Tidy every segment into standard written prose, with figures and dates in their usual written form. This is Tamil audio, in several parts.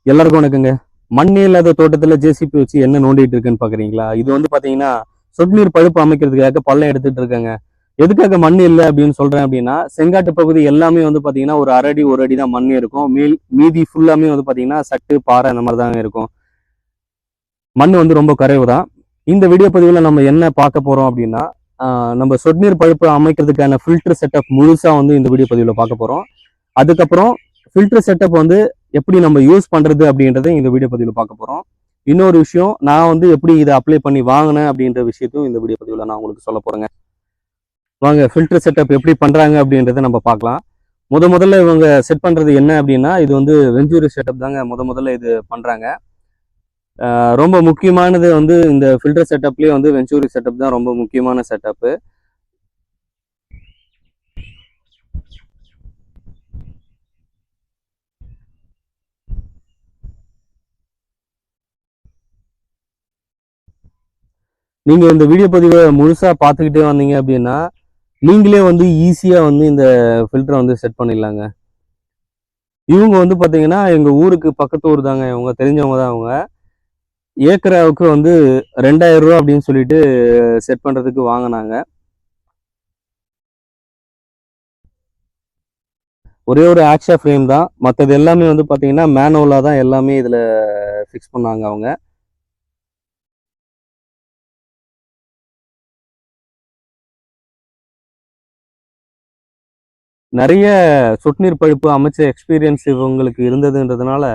எல்லாருக்கும் வணக்கங்க. மண்ணே இல்லாத தோட்டத்துல ஜேசிபி வச்சு என்ன நோண்டிட்டு இருக்குன்னு பாக்குறீங்களா? இது வந்து பாத்தீங்கன்னா சொட்டு நீர் பழுப்பு அமைக்கிறதுக்காக பள்ளம் எடுத்துட்டு இருக்காங்க. எதுக்காக மண் இல்லை அப்படின்னு சொல்றேன் அப்படின்னா, செங்காட்டு பகுதி எல்லாமே வந்து பாத்தீங்கன்னா ஒரு அரை ஒரு அடி தான் மண் இருக்கும். மீதி ஃபுல்லாமே வந்து பாத்தீங்கன்னா சட்டு பாறை அந்த மாதிரி தாங்க இருக்கும். மண் வந்து ரொம்ப குறைவு தான். இந்த வீடியோ பதிவுல நம்ம என்ன பார்க்க போறோம் அப்படின்னா, நம்ம சொட்டு நீர் பழுப்பு அமைக்கிறதுக்கான ஃபில்டர் செட்டப் முழுசா வந்து இந்த வீடியோ பதிவுல பார்க்க போறோம். அதுக்கப்புறம் ஃபில்டர் செட்டப் வந்து எப்படி நம்ம யூஸ் பண்றது அப்படின்றத இந்த வீடியோ பதிவில் பார்க்க போறோம். இன்னொரு விஷயம், நான் வந்து எப்படி இதை அப்ளை பண்ணி வாங்கினேன் அப்படின்ற விஷயத்தையும் இந்த வீடியோ பதிவில் நான் உங்களுக்கு சொல்ல போறேங்க. வாங்க ஃபில்டர் செட்டப் எப்படி பண்றாங்க அப்படின்றத நம்ம பார்க்கலாம். முதல்ல இவங்க செட் பண்றது என்ன அப்படின்னா, இது வந்து வெஞ்சூரி செட்டப் தாங்க முதல்ல இது பண்றாங்க. ரொம்ப முக்கியமானது வந்து இந்த ஃபில்டர் செட்டப்லேயே வந்து வெஞ்சூரி செட்டப் தான் ரொம்ப முக்கியமான செட்டப்பு. நீங்க இந்த வீடியோ பதிவை முழுசா பார்த்துக்கிட்டே வந்தீங்க அப்படின்னா நீங்களே வந்து ஈஸியா வந்து இந்த ஃபில்டரை வந்து செட் பண்ணிடலாங்க. இவங்க வந்து பாத்தீங்கன்னா எங்க ஊருக்கு பக்கத்து ஊர் தாங்க, இவங்க தெரிஞ்சவங்க தான். அவங்க ஏக்கராவுக்கு வந்து 2000 ரூபா அப்படின்னு சொல்லிட்டு செட் பண்றதுக்கு வாங்கினாங்க. ஒரே ஒரு ஆக்ஷா ஃப்ரேம் தான், மற்றது எல்லாமே வந்து பாத்தீங்கன்னா மேனுவலா தான் எல்லாமே இதுல ஃபிக்ஸ் பண்ணாங்க அவங்க. நிறைய சொட்டு நீர் பழுப்பு அமைச்ச எக்ஸ்பீரியன்ஸ் இவங்களுக்கு இருந்ததுன்றதுனால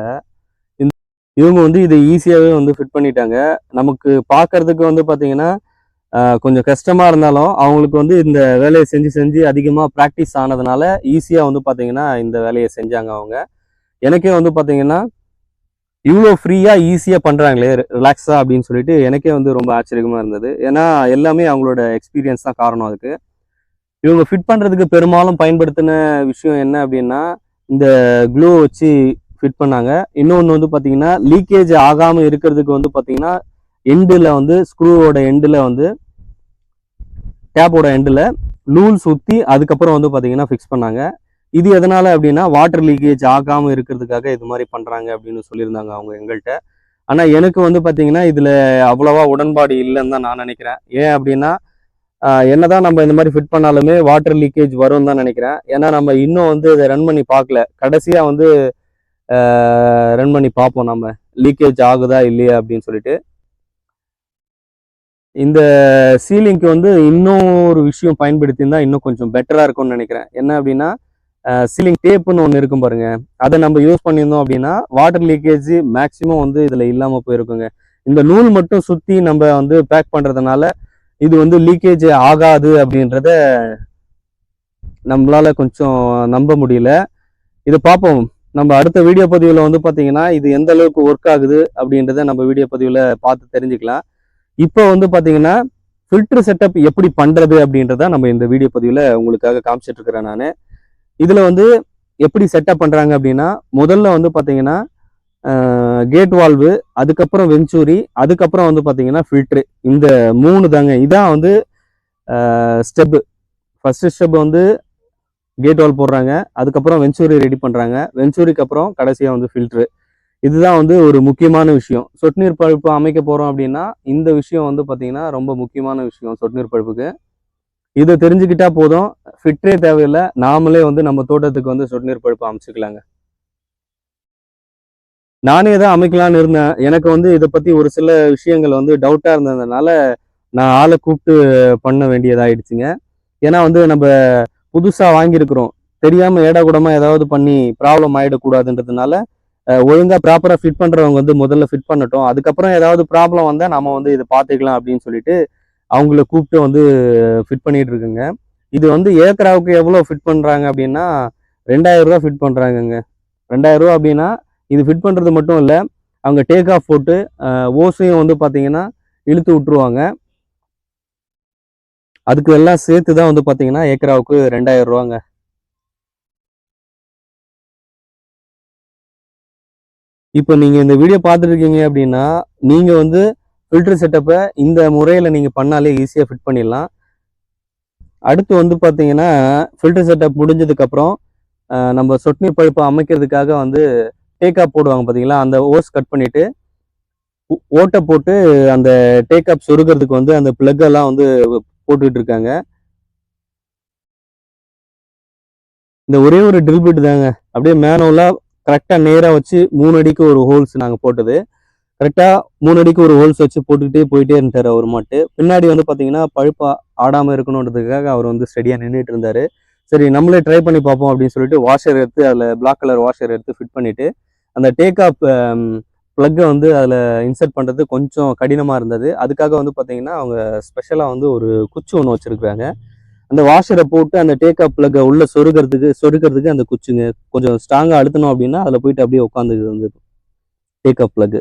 இவங்க வந்து இதை ஈஸியாகவே வந்து ஃபிட் பண்ணிட்டாங்க. நமக்கு பார்க்கறதுக்கு வந்து பார்த்தீங்கன்னா கொஞ்சம் கஷ்டமாக இருந்தாலும் அவங்களுக்கு வந்து இந்த வேலையை செஞ்சு அதிகமாக ப்ராக்டிஸ் ஆனதுனால ஈஸியாக வந்து பார்த்தீங்கன்னா இந்த வேலையை செஞ்சாங்க அவங்க. எனக்கே வந்து பார்த்தீங்கன்னா இவ்வளோ ஃப்ரீயாக ஈஸியாக பண்ணுறாங்களே ரிலாக்ஸாக அப்படின்னு சொல்லிட்டு எனக்கே வந்து ரொம்ப ஆச்சரியமாக இருந்தது. ஏன்னா எல்லாமே அவங்களோட எக்ஸ்பீரியன்ஸ் தான் காரணம் அதுக்கு. இவங்க ஃபிட் பண்ணுறதுக்கு பெரும்பாலும் பயன்படுத்தின விஷயம் என்ன அப்படின்னா, இந்த க்ளூ வச்சு ஃபிட் பண்ணாங்க. இன்னொன்று வந்து பார்த்தீங்கன்னா லீக்கேஜ் ஆகாமல் இருக்கிறதுக்கு வந்து பார்த்தீங்கன்னா எண்டில் வந்து ஸ்க்ரூவோட எண்டில் வந்து டேப்போட எண்டில் நூல் சுற்றி அதுக்கப்புறம் வந்து பார்த்தீங்கன்னா ஃபிக்ஸ் பண்ணாங்க. இது எதனால் அப்படின்னா வாட்டர் லீக்கேஜ் ஆகாமல் இருக்கிறதுக்காக இது மாதிரி பண்ணுறாங்க அப்படின்னு சொல்லியிருந்தாங்க அவங்க எங்கள்கிட்ட. ஆனால் எனக்கு வந்து பார்த்தீங்கன்னா இதில் அவ்வளோவா உடன்பாடு இல்லைன்னு தான் நான் நினைக்கிறேன். ஏன் அப்படின்னா என்னதான் நம்ம இந்த மாதிரி ஃபிட் பண்ணாலுமே வாட்டர் லீக்கேஜ் வரும்னு தான் நினைக்கிறேன். ஏன்னா நம்ம இன்னும் வந்து இதை ரன் பண்ணி பார்க்கல. கடைசியாக வந்து ரன் பண்ணி பார்ப்போம் நம்ம லீக்கேஜ் ஆகுதா இல்லையா அப்படின்னு சொல்லிட்டு. இந்த சீலிங்க்கு வந்து இன்னும் ஒரு விஷயம் பயன்படுத்தியிருந்தா இன்னும் கொஞ்சம் பெட்டராக இருக்கும்னு நினைக்கிறேன். என்ன அப்படின்னா சீலிங் டேப்புன்னு ஒன்று இருக்கும் பாருங்க, அதை நம்ம யூஸ் பண்ணியிருந்தோம் அப்படின்னா வாட்டர் லீக்கேஜ் மேக்சிமம் வந்து இதில் இல்லாமல் போயிருக்குங்க. இந்த நூல் மட்டும் சுற்றி நம்ம வந்து பேக் பண்ணுறதுனால இது வந்து லீக்கேஜ் ஆகாது அப்படின்றத நம்மளால கொஞ்சம் நம்ப முடியல. இதை பார்ப்போம் நம்ம அடுத்த வீடியோ பதிவில் வந்து பார்த்தீங்கன்னா இது எந்த அளவுக்கு ஒர்க் ஆகுது அப்படின்றத நம்ம வீடியோ பதிவில் பார்த்து தெரிஞ்சுக்கலாம். இப்போ வந்து பார்த்தீங்கன்னா ஃபில்டர் செட்டப் எப்படி பண்ணுறது அப்படின்றத நம்ம இந்த வீடியோ பதிவில் உங்களுக்காக காமிச்சிட்டு இருக்கிறேன். நான் இதில் வந்து எப்படி செட்டப் பண்ணுறாங்க அப்படின்னா, முதல்ல வந்து பார்த்தீங்கன்னா கேட் வால்வு, அதுக்கப்புறம் வெஞ்சூரி, அதுக்கப்புறம் வந்து பார்த்தீங்கன்னா ஃபில்ட்ரு. இந்த 3 தாங்க. இதான் வந்து ஸ்டெப்பு. ஃபர்ஸ்ட் ஸ்டெப் வந்து கேட் வால் போடுறாங்க, அதுக்கப்புறம் வெஞ்சூரி ரெடி பண்ணுறாங்க, வெஞ்சூரிக்கு அப்புறம் கடைசியாக வந்து ஃபில்ட்ரு. இதுதான் வந்து ஒரு முக்கியமான விஷயம். சொட்டு நீர் பழுப்பு அமைக்க போகிறோம் அப்படின்னா இந்த விஷயம் வந்து பார்த்தீங்கன்னா ரொம்ப முக்கியமான விஷயம் சொட்டு நீர் பழுப்புக்கு. இதை தெரிஞ்சுக்கிட்டா போதும், ஃபில்ட்ரே தேவையில்லை, நாமளே வந்து நம்ம தோட்டத்துக்கு வந்து சொட்டு நீர் பழுப்பு அமைச்சுக்கலாங்க. நானே தான் அமைக்கலான்னு இருந்தேன். எனக்கு வந்து இதை பற்றி ஒரு சில விஷயங்கள் வந்து டவுட்டாக இருந்ததுனால நான் ஆளை கூப்பிட்டு பண்ண வேண்டியதாகிடுச்சுங்க. ஏன்னா வந்து நம்ம புதுசாக வாங்கியிருக்கிறோம், தெரியாமல் ஏடாகூடமாக ஏதாவது பண்ணி ப்ராப்ளம் ஆகிடக்கூடாதுன்றதுனால ஒழுங்காக ப்ராப்பராக ஃபிட் பண்ணுறவங்க வந்து முதல்ல ஃபிட் பண்ணட்டும், அதுக்கப்புறம் ஏதாவது ப்ராப்ளம் வந்தால் நம்ம வந்து இதை பார்த்துக்கலாம் அப்படின்னு சொல்லிட்டு அவங்கள கூப்பிட்டு வந்து ஃபிட் பண்ணிட்டு இருக்குங்க. இது வந்து ஏக்கராவுக்கு எவ்வளோ ஃபிட் பண்ணுறாங்க அப்படின்னா 2000 ரூபா ஃபிட் பண்ணுறாங்கங்க. 2000 ரூபா அப்படின்னா இது ஃபிட் பண்ணுறது மட்டும் இல்லை, அவங்க டேக் ஆஃப் போட்டு ஓஸையும் வந்து பார்த்தீங்கன்னா இழுத்து விட்டுருவாங்க. அதுக்கு எல்லாம் சேர்த்து தான் வந்து பார்த்தீங்கன்னா ஏக்கராவுக்கு 2000 ரூபாங்க. இப்போ நீங்கள் இந்த வீடியோ பார்த்துருக்கீங்க அப்படின்னா நீங்கள் வந்து ஃபில்டர் செட்டப்பை இந்த முறையில் நீங்கள் பண்ணாலே ஈஸியாக ஃபிட் பண்ணிடலாம். அடுத்து வந்து பார்த்தீங்கன்னா ஃபில்டர் செட்டப் முடிஞ்சதுக்கப்புறம் நம்ம சொட்டு நீர் பழுப்பை அமைக்கிறதுக்காக வந்து டேக் ஆப் போடுவாங்க பார்த்தீங்களா, அந்த ஓஸ் கட் பண்ணிட்டு ஓட்டை போட்டு அந்த டேக் ஆப் சொருகிறதுக்கு வந்து அந்த பிளக் எல்லாம் வந்து போட்டுக்கிட்டு இருக்காங்க. இந்த ஒரே ஒரு ட்ரில் பிட் தாங்க அப்படியே மேனுவலா கரெக்டா நேரா வச்சு 3 அடிக்கு ஒரு ஹோல்ஸ் நாங்க போட்டது. கரெக்டா 3 அடிக்கு ஒரு ஹோல்ஸ் வச்சு போட்டுக்கிட்டே போயிட்டே இருந்தாரு அவர் மாட்டு. பின்னாடி வந்து பாத்தீங்கன்னா பழுப்பா ஆடாம இருக்கணுன்றதுக்காக அவர் வந்து ஸ்டெடியா நின்றுட்டு இருந்தாரு. சரி நம்மளே ட்ரை பண்ணி பார்ப்போம் அப்படின்னு சொல்லிட்டு வாஷர் எடுத்து அதில் பிளாக் கலர் வாஷர் எடுத்து ஃபிட் பண்ணிட்டு அந்த டேக் ஆப் ப்ளக்கை வந்து அதில் இன்சர்ட் பண்ணுறது கொஞ்சம் கடினமாக இருந்தது. அதுக்காக வந்து பார்த்தீங்கன்னா அவங்க ஸ்பெஷலாக வந்து ஒரு குச்சி ஒன்று வச்சுருக்காங்க. அந்த வாஷரை போட்டு அந்த டேக் ஆப் ப்ளக்கை உள்ளே சொருக்கிறதுக்கு அந்த குச்சிங்க கொஞ்சம் ஸ்ட்ராங்காக அழுத்தணும் அப்படின்னா அதில் போயிட்டு அப்படியே உட்காந்துக்கு வந்து டேக் ஆப் ப்ளக்கு.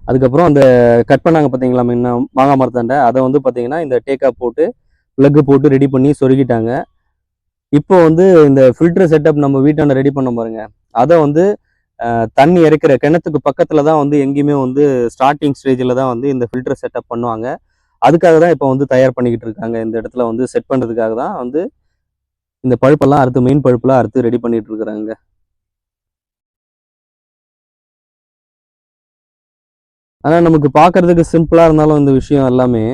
அதுக்கப்புறம் அந்த கட் பண்ணாங்க பார்த்தீங்களா முன்ன மாங்காய் மரத்தாண்டை, அதை வந்து பார்த்தீங்கன்னா இந்த டேக் ஆப் போட்டு ப்ளக்கு போட்டு ரெடி பண்ணி சொருகிட்டாங்க. இப்போ வந்து இந்த ஃபில்டர் செட்டப் நம்ம வீட்டாண்ட ரெடி பண்ண பாருங்க, அதை வந்து தண்ணி இறைக்கிற கிணத்துக்கு பக்கத்துல தான் வந்து எங்கேயுமே வந்து ஸ்டார்டிங் ஸ்டேஜில் தான் வந்து இந்த ஃபில்டர் செட்டப் பண்ணுவாங்க. அதுக்காக தான் இப்போ வந்து தயார் பண்ணிக்கிட்டு இருக்காங்க. இந்த இடத்துல வந்து செட் பண்ணுறதுக்காக தான் வந்து இந்த பழுப்பெல்லாம் அறுத்து மெயின் பழுப்பெல்லாம் அறுத்து ரெடி பண்ணிட்டு இருக்கிறாங்க. ஆனால் நமக்கு பார்க்கறதுக்கு சிம்பிளாக இருந்தாலும் இந்த விஷயம் எல்லாமே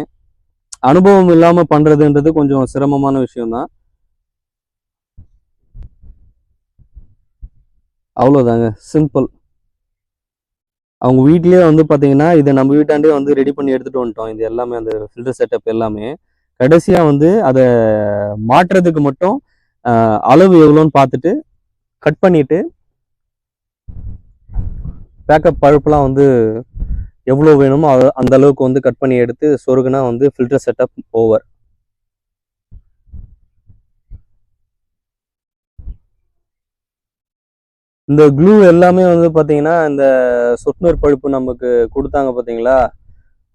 அனுபவம் இல்லாமல் பண்ணுறதுன்றது கொஞ்சம் சிரமமான விஷயம்தான். அவ்வளோதாங்க, சிம்பிள். அவங்க வீட்லயே வந்து பார்த்தீங்கன்னா இதை நம்ம வீட்டாண்டே வந்து ரெடி பண்ணி எடுத்துகிட்டு வந்துட்டோம். இது எல்லாமே அந்த ஃபில்டர் செட்டப் எல்லாமே கடைசியாக வந்து அதை மாற்றுறதுக்கு மட்டும் அளவு எவ்வளோன்னு பார்த்துட்டு கட் பண்ணிட்டு பேக்கப் பழுப்பெல்லாம் வந்து எவ்வளோ வேணுமோ அந்த அளவுக்கு வந்து கட் பண்ணி எடுத்து சொருகுனா வந்து ஃபில்டர் செட்டப் ஓவர். இந்த க்ளூ எல்லாமே வந்து பார்த்தீங்கன்னா இந்த சொட்நீர் பழுப்பு நமக்கு கொடுத்தாங்க பார்த்தீங்களா,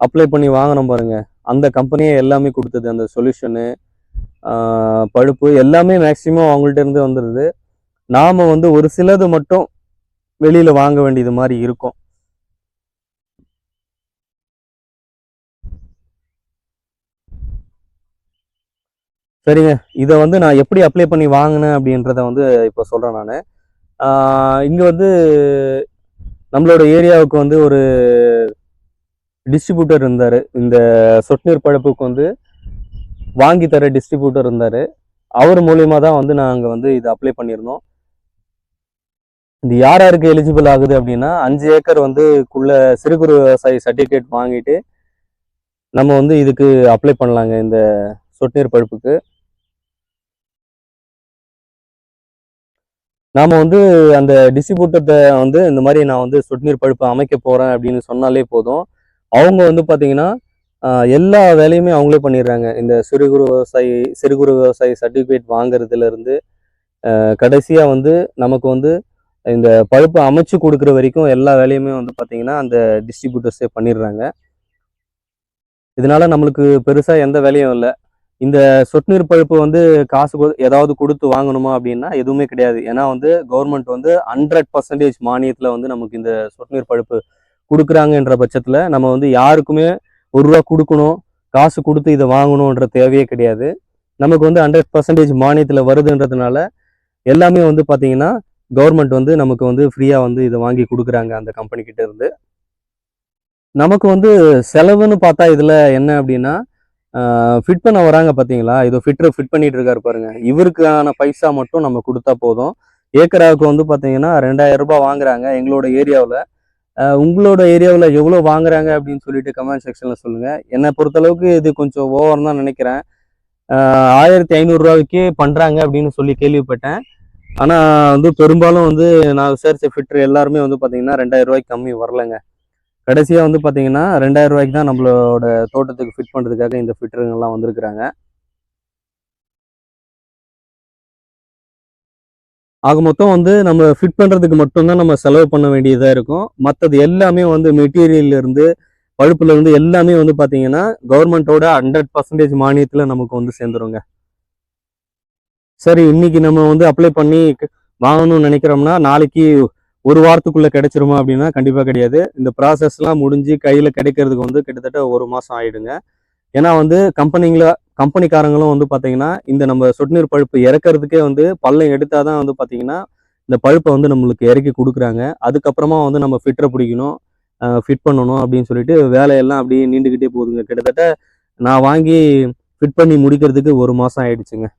அப்ளை பண்ணி வாங்கினோம் பாருங்க, அந்த கம்பெனியே எல்லாமே கொடுத்தது. அந்த சொல்யூஷனு பழுப்பு எல்லாமே மேக்சிமம் அவங்கள்ட்ட இருந்து வந்துடுது. நாம வந்து ஒரு சிலது மட்டும் வெளியில வாங்க வேண்டியது மாதிரி இருக்கும். சரிங்க, இதை வந்து நான் எப்படி அப்ளை பண்ணி வாங்கினேன் அப்படின்றத வந்து இப்போ சொல்கிறேன் நான். இங்கே வந்து நம்மளோட ஏரியாவுக்கு வந்து ஒரு டிஸ்ட்ரிபியூட்டர் இருந்தார். இந்த சொட்டுநீர் பழுப்புக்கு வந்து வாங்கி தர டிஸ்ட்ரிபியூட்டர் இருந்தார். அவர் மூலியமா தான் வந்து நாங்கள் வந்து இதை அப்ளை பண்ணியிருந்தோம். இது யார் யாருக்கு எலிஜிபிள் ஆகுது அப்படின்னா 5 ஏக்கர் வந்து சிறு குறு விவசாயி சர்டிஃபிகேட் வாங்கிட்டு நம்ம வந்து இதுக்கு அப்ளை பண்ணலாங்க இந்த சொட்டுநீர் பழுப்புக்கு. நாம வந்து அந்த டிஸ்ட்ரிபியூட்டர்கிட்ட வந்து இந்த மாதிரி நான் வந்து சொட்டுநீர் பழுப்பு அமைக்க போறேன் அப்படின்னு சொன்னாலே போதும், அவங்க வந்து பார்த்தீங்கன்னா எல்லா வேலையுமே அவங்களே பண்ணிடுறாங்க. இந்த சிறு குறு விவசாயி சர்டிஃபிகேட் வாங்குறதுல இருந்து கடைசியாக வந்து நமக்கு வந்து இந்த பழுப்பு அமைச்சு கொடுக்குற வரைக்கும் எல்லா வேலையுமே வந்து பார்த்தீங்கன்னா அந்த டிஸ்ட்ரிபியூட்டர்ஸே பண்ணிடுறாங்க. இதனால நம்மளுக்கு பெருசாக எந்த வேலையும் இல்லை. இந்த சொட்டுநீர் பழுப்பு வந்து காசு ஏதாவது கொடுத்து வாங்கணுமா அப்படின்னா எதுவுமே கிடையாது. ஏன்னா வந்து கவர்மெண்ட் வந்து 100% மானியத்தில் வந்து நமக்கு இந்த சொட்டுநீர் பழுப்பு கொடுக்குறாங்கன்ற பட்சத்தில் நம்ம வந்து யாருக்குமே ₹1 கொடுக்கணும், காசு கொடுத்து இதை வாங்கணுன்ற தேவையே கிடையாது. நமக்கு வந்து 100% மானியத்தில் வருதுன்றதுனால எல்லாமே வந்து பார்த்தீங்கன்னா கவர்மெண்ட் வந்து நமக்கு வந்து ஃப்ரீயாக வந்து இதை வாங்கி கொடுக்குறாங்க அந்த கம்பெனிக்கிட்ட இருந்து. நமக்கு வந்து செலவுன்னு பார்த்தா இதில் என்ன அப்படின்னா ஃபிட் பண்ண வராங்க பார்த்தீங்களா, இதோ ஃபிட் பண்ணிட்டு இருக்காரு பாருங்க, இவருக்கான பைசா மட்டும் நம்ம கொடுத்தா போதும். ஏக்கராவுக்கு வந்து பார்த்தீங்கன்னா ₹2000 வாங்குறாங்க எங்களோட ஏரியாவில். உங்களோட ஏரியாவில் எவ்வளோ வாங்குறாங்க அப்படின்னு சொல்லிட்டு கமெண்ட் செக்ஷனில் சொல்லுங்கள். என்னை பொறுத்தளவுக்கு இது கொஞ்சம் ஓவர் தான் நினைக்கிறேன். 1500 பண்ணுறாங்க அப்படின்னு சொல்லி கேள்விப்பட்டேன். ஆனால் வந்து பெரும்பாலும் வந்து நான் விசாரித்த ஃபிட்டர் எல்லாருமே வந்து பார்த்தீங்கன்னா ₹2000 கம்மி வரலைங்க. கடைசியாக வந்து பார்த்தீங்கன்னா ₹2000 தான் நம்மளோட தோட்டத்துக்கு ஃபிட் பண்ணுறதுக்காக இந்த ஃபிட்டருங்கெல்லாம் வந்திருக்கிறாங்க. ஆக மொத்தம் வந்து நம்ம ஃபிட் பண்ணுறதுக்கு மட்டும்தான் நம்ம செலவு பண்ண வேண்டியதாக இருக்கும். மற்றது எல்லாமே வந்து மெட்டீரியல்ல இருந்து பழுப்புல இருந்து எல்லாமே வந்து பார்த்தீங்கன்னா கவர்மெண்ட்டோட 100% மானியத்தில் நமக்கு வந்து சேர்ந்துருங்க. சரி, இன்னைக்கு நம்ம வந்து அப்ளை பண்ணி வாங்கணும்னு நினைக்கிறோம்னா நாளைக்கு ஒரு வாரத்துக்குள்ள கிடைச்சிருமா அப்படின்னா கண்டிப்பாக கிடையாது. இந்த ப்ராசஸ்லாம் முடிஞ்சு கையில் கிடைக்கிறதுக்கு வந்து கிட்டத்தட்ட 1 மாதம் ஆயிடுங்க. ஏன்னா வந்து கம்பெனிக்காரங்களும் வந்து பார்த்தீங்கன்னா இந்த நம்ம சொட்டு நீர் பழுப்பு இறக்கிறதுக்கே வந்து பள்ளம் எடுத்தால் தான் வந்து பார்த்தீங்கன்னா இந்த பழுப்பை வந்து நம்மளுக்கு இறக்கி கொடுக்குறாங்க. அதுக்கப்புறமா வந்து நம்ம ஃபிட்டரை பிடிக்கணும், ஃபிட் பண்ணணும் அப்படின்னு சொல்லிட்டு வேலையெல்லாம் அப்படியே நீண்டுக்கிட்டே போகுதுங்க. கிட்டத்தட்ட நான் வாங்கி ஃபிட் பண்ணி முடிக்கிறதுக்கு 1 மாதம் ஆயிடுச்சுங்க.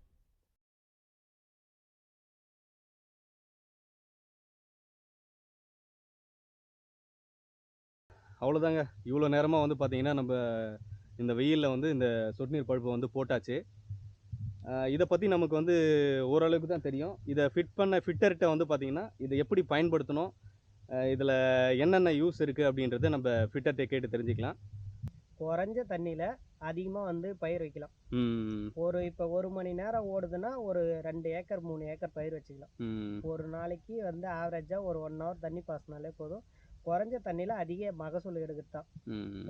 அவ்வளோதாங்க. இவ்வளோ நேரமாக வந்து பார்த்தீங்கன்னா நம்ம இந்த வெயிலில் வந்து இந்த சொட்டு நீர் பழுப்பை வந்து போட்டாச்சு. இதை பற்றி நமக்கு வந்து ஓரளவுக்கு தான் தெரியும். இதை ஃபிட் பண்ண ஃபிட்டர்கிட்ட வந்து பார்த்திங்கன்னா இதை எப்படி பயன்படுத்தணும், இதில் என்னென்ன யூஸ் இருக்குது அப்படின்றத நம்ம ஃபிட்டர்கிட்ட கேட்டு தெரிஞ்சுக்கலாம். குறைஞ்ச தண்ணியில் அதிகமாக வந்து பயிர் வைக்கலாம். இப்போ 1 மணி நேரம் ஓடுதுன்னா ஒரு 2 ஏக்கர் 3 ஏக்கர் பயிர் வச்சுக்கலாம். ஒரு நாளைக்கு வந்து ஆவரேஜாக ஒரு 1 ஹவர் தண்ணி பாசினாலே போதும். குறைஞ்ச தண்ணியில் அதிக மகசூல் எடுக்கிறது தான்.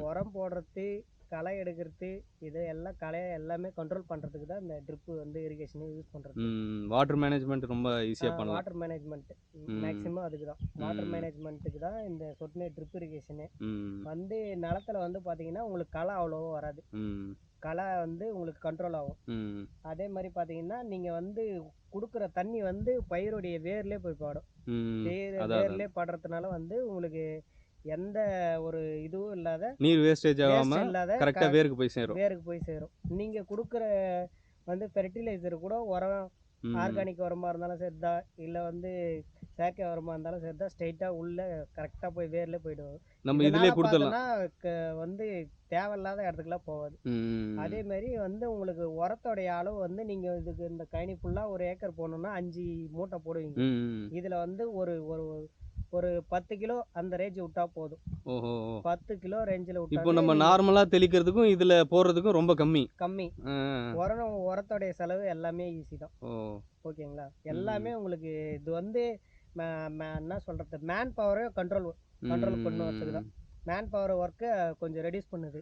உரம் போடுறது, களை எடுக்கிறது, இது எல்லாம் களையை எல்லாமே கண்ட்ரோல் பண்ணுறதுக்கு தான் இந்த ட்ரிப்பு வந்து இரிகேஷனை யூஸ் பண்ணுறது. வாட்டர் மேனேஜ்மெண்ட் ரொம்ப ஈஸியாக பண்ணலாம். வாட்டர் மேனேஜ்மெண்ட் மேக்ஸிமம் அதுக்கு தான். வாட்டர் மேனேஜ்மெண்ட்டுக்கு தான் இந்த சொட்டு நீர் ட்ரிப் இரிகேஷனு. வந்து நிலத்துல வந்து பார்த்தீங்கன்னா உங்களுக்கு களை அவ்வளோவா வராது. களை வந்து உங்களுக்கு கண்ட்ரோல் ஆகும். அதே மாதிரி பார்த்தீங்கன்னா நீங்கள் வந்து கொடுக்குற தண்ணி வந்து பயிருடைய வேர்லேயே போய் பாடும். வேர்லேயே படுறதுனால வந்து உங்களுக்கு எந்த ஒரு இதுவும் இல்லாத, நீர் வேஸ்டேஜ் ஆகாம கரெக்டா வேருக்கு போய் சேரும். நீங்க கொடுக்குற வந்து ஃபெர்டிலைசர் கூட உரம் ஆர்கானிக் உரமா இருந்தாலும் சரிதான், இல்லை வந்து செயற்கை உரமா இருந்தாலும் சரிதான், ஸ்ட்ரைட்டா உள்ள கரெக்டா போய் வேர்ல போயிடுவோம். நம்ம இதுலயே கொடுத்தலாம் வந்து தேவையில்லாத இடத்துக்குலாம் போகாது. அதே மாதிரி வந்து உங்களுக்கு உரத்தோடைய அளவு வந்து நீங்க இதுக்கு இந்த கழனி ஃபுல்லா 1 ஏக்கர் போடணும்னா 5 மூட்டை போடுவீங்க. இதுல வந்து ஒரு ஒரு 10 கிலோ அந்த ரேஞ்ச் விட்டா போதும். 10 கிலோ ரேஞ்சில் விட்டா இப்போ நம்ம நார்மலா தெளிக்கிறதுக்கும் இதுல போடுறதுக்கும் ரொம்ப கம்மி. உரத்தோடைய செலவு எல்லாமே ஈஸி தான். ஓகேங்களா? எல்லாமே உங்களுக்கு இது வந்து என்ன சொல்றது, மேன் பவரை கண்ட்ரோல் பண்ண வரதுக்கு தான். மேன் பவர் ஒர்க்கை கொஞ்சம் ரெடியூஸ் பண்ணுது.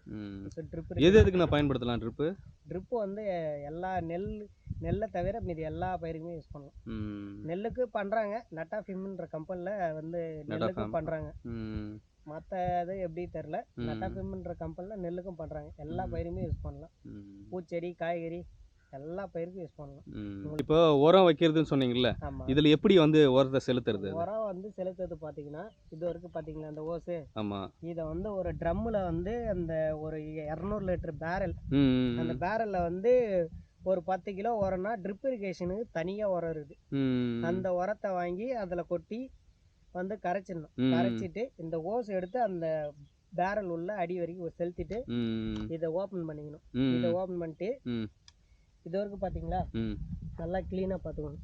எதுக்கு நான் பயன்படுத்தலாம் ட்ரிப்பு வந்து எல்லா நெல்லை தவிர மீதி எல்லா பயிருக்குமே யூஸ் பண்ணலாம். நெல்லுக்கு பண்ணுறாங்க, நட்டாஃபிம்ன்ற கம்பெனியில் வந்து நெல்லுக்கு பண்ணுறாங்க. மற்ற இது எப்படி தெரில, நட்டாஃபிம்ன்ற கம்பெனியில் நெல்லுக்கும் பண்ணுறாங்க. எல்லா பயிருமே யூஸ் பண்ணலாம். பூச்செடி, காய்கறி எல்லா பயிருக்கும் யூஸ் பண்ணலாம். இப்போ உரம் வைக்கிறதுன்னு சொன்னீங்கல்ல, இதுல எப்படி வந்து உரத்தை செலுத்துறது? உரம் வந்து செலுத்துறது பாத்தீங்கன்னா இது வரைக்கும் பாத்தீங்களா அந்த ஓசு, இதை வந்து ஒரு ட்ரம்ல வந்து அந்த ஒரு 200 லிட்டர் பேரல், அந்த பேரல்ல வந்து ஒரு 10 கிலோ உரம்னா ட்ரிப் இரிகேஷனுக்கு தனியா உரம் இருக்குது. அந்த உரத்தை வாங்கி அதுல கொட்டி வந்து கரைச்சிடணும். கரைச்சிட்டு இந்த ஓஸ் எடுத்து அந்த பேரல் உள்ள அடி வரைக்கும் செலுத்திட்டு இதை ஓபன் பண்ணிக்கணும். இதை ஓபன் பண்ணிட்டு இது வரைக்கும் பார்த்தீங்களா, நல்லா கிளீனாக பார்த்துக்கணும்.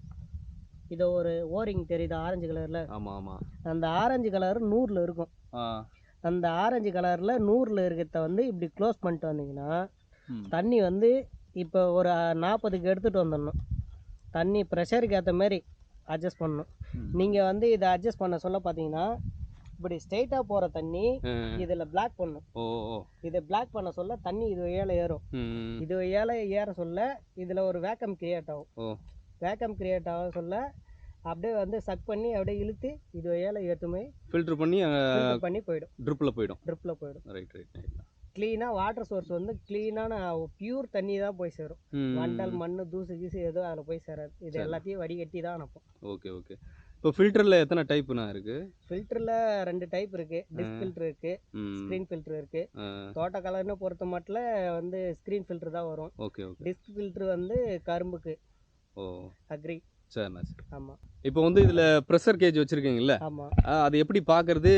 இதை ஒரு ஓரிங் தெரியுது ஆரஞ்சு கலரில்? அந்த ஆரஞ்சு கலர் 100ல் இருக்கும். அந்த ஆரஞ்சு கலரில் 100ல் இருக்கிறத வந்து இப்படி க்ளோஸ் பண்ணிட்டு வந்தீங்கன்னா தண்ணி வந்து இப்போ ஒரு 40க்கு எடுத்துகிட்டு வந்துடணும். தண்ணி ப்ரெஷருக்கு ஏற்ற மாதிரி அட்ஜஸ்ட் பண்ணணும். நீங்கள் வந்து இதை அட்ஜஸ்ட் பண்ண சொல்ல பார்த்தீங்கன்னா இப்படி ஸ்ட்ரைட்டாக போகிற தண்ணி இதில் பிளாக் பண்ணும். இதை பிளாக் பண்ண சொல்ல தண்ணி இது ஏழை ஏறும். இது ஏற சொல்ல இதில் ஒரு வேக்கம் கிரியேட் ஆகும். வேக்கம் கிரியேட் ஆக சொல்ல அப்படியே வந்து சக் பண்ணி அப்படியே இழுத்து இது ஏழை ஏற்றுமே ஃபில்டர் பண்ணி போயிடும். ட்ரிப்பில் போயிடும். க்ளீனாக வாட்டர் சோர்ஸ் வந்து க்ளீனான பியூர் தண்ணி தான் போய் சேரும். வண்டல், மண், தூசு கீசு எதுவும் அதில் போய் சேராது. இது எல்லாத்தையும் வடிகட்டி தான் அனுப்பும். ஓகே. இப்போ ஃபில்டரில் எத்தனை டைப்புனா இருக்குது? ஃபில்டரில் 2 டைப் இருக்குது. டிஸ்க் ஃபில்டர் இருக்குது, ஸ்க்ரீன் ஃபில்டர் இருக்குது. தோட்ட கலர்னு பொறுத்த மட்டும் வந்து ஸ்க்ரீன் ஃபில்டர் தான் வரும். டிஸ்க் ஃபில்டர் வந்து கரும்புக்கு அக்ரி. சரிண்ணா. ஆமாம். இப்போ வந்து இதில் ப்ரெஷர் கேஜ் வச்சுருக்கீங்கல்ல? ஆமாம். அது எப்படி பார்க்குறது,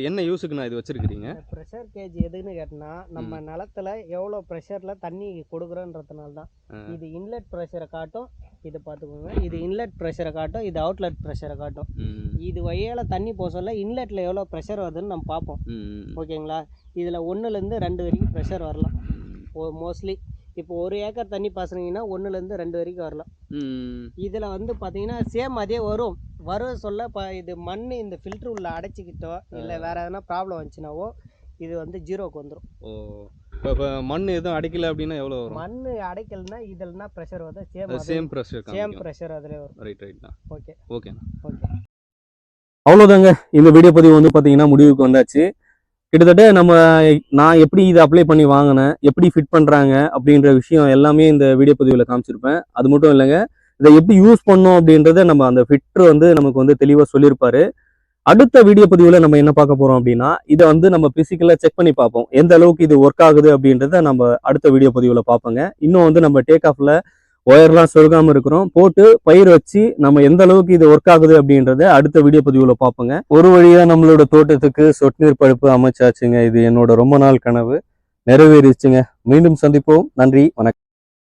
என்ன யூஸுக்கு நான் இது வச்சுருக்கிறீங்க? ப்ரெஷர் கேஜ் எதுன்னு கேட்டினா நம்ம நிலத்தில் எவ்வளோ ப்ரெஷரில் தண்ணி கொடுக்குறோன்றதுனால தான். இது இன்லெட் ப்ரெஷரை காட்டும். இதை பார்த்துக்கோங்க, இது இன்லெட் ப்ரெஷரை காட்டும், இது அவுட்லெட் ப்ரெஷரை காட்டும். இது வழியால் தண்ணி போக சொல்ல இன்லெட்டில் எவ்வளோ ப்ரெஷர் வருதுன்னு நம்ம பார்ப்போம். ஓகேங்களா? இதில் 1லேருந்து 2 வரைக்கும் ப்ரெஷர் வரலாம் மோஸ்ட்லி. இப்போ 1 ஏக்கர் தண்ணி பாசுனீங்கன்னா 1லேருந்து 2 வரைக்கும் வரலாம். இதில் வந்து பார்த்தீங்கன்னா சேம் அதே வரும் சொல்ல இது மண் இந்த ஃபில்ட்ரு உள்ள அடைச்சிக்கிட்டோ இல்லை வேறு எதனா ப்ராப்ளம் வந்துச்சுனாவோ இது வந்து 0க்கு வந்துடும். இப்போ மண் எதுவும் அடைக்கல அப்படின்னா எவ்வளோ வரும்? மண் அடைக்கலன்னா இதில்னா ப்ரெஷர் வந்து சேம் ப்ரெஷர் அதிலே வரும். ரைட்ண்ணா. ஓகேண்ணா. அவ்வளோதாங்க, இந்த வீடியோ பதிவு வந்து பார்த்தீங்கன்னா முடிவுக்கு வந்தாச்சு. கிட்டத்தட்ட நான் எப்படி இதை அப்ளை பண்ணி வாங்கினேன், எப்படி ஃபிட் பண்றாங்க அப்படின்ற விஷயம் எல்லாமே இந்த வீடியோ பதிவில் காமிச்சிருப்பேன். அது மட்டும் இல்லைங்க, இதை எப்படி யூஸ் பண்ணோம் அப்படின்றத நம்ம அந்த ஃபிட்டர் வந்து நமக்கு வந்து தெளிவாக சொல்லியிருப்பாரு. அடுத்த வீடியோ பதிவில் நம்ம என்ன பார்க்க போறோம் அப்படின்னா, இதை வந்து நம்ம பிசிக்கலா செக் பண்ணி பார்ப்போம். எந்த அளவுக்கு இது ஒர்க் ஆகுது அப்படின்றத நம்ம அடுத்த வீடியோ பதிவில் பார்ப்போங்க. இன்னும் வந்து நம்ம டேக் ஆஃப்ல ஒயர்லாம் சொருகாம இருக்கிறோம், போட்டு பயிர் வச்சு நம்ம எந்த அளவுக்கு இது ஒர்க் ஆகுது அப்படின்றத அடுத்த வீடியோ பதிவில் பார்ப்போங்க. ஒரு வழியா நம்மளோட தோட்டத்துக்கு சொட்டு நீர் பழுப்பு அமைச்சாச்சுங்க. இது என்னோட ரொம்ப நாள் கனவு நிறைவேறிச்சுங்க. மீண்டும் சந்திப்போம். நன்றி, வணக்கம்.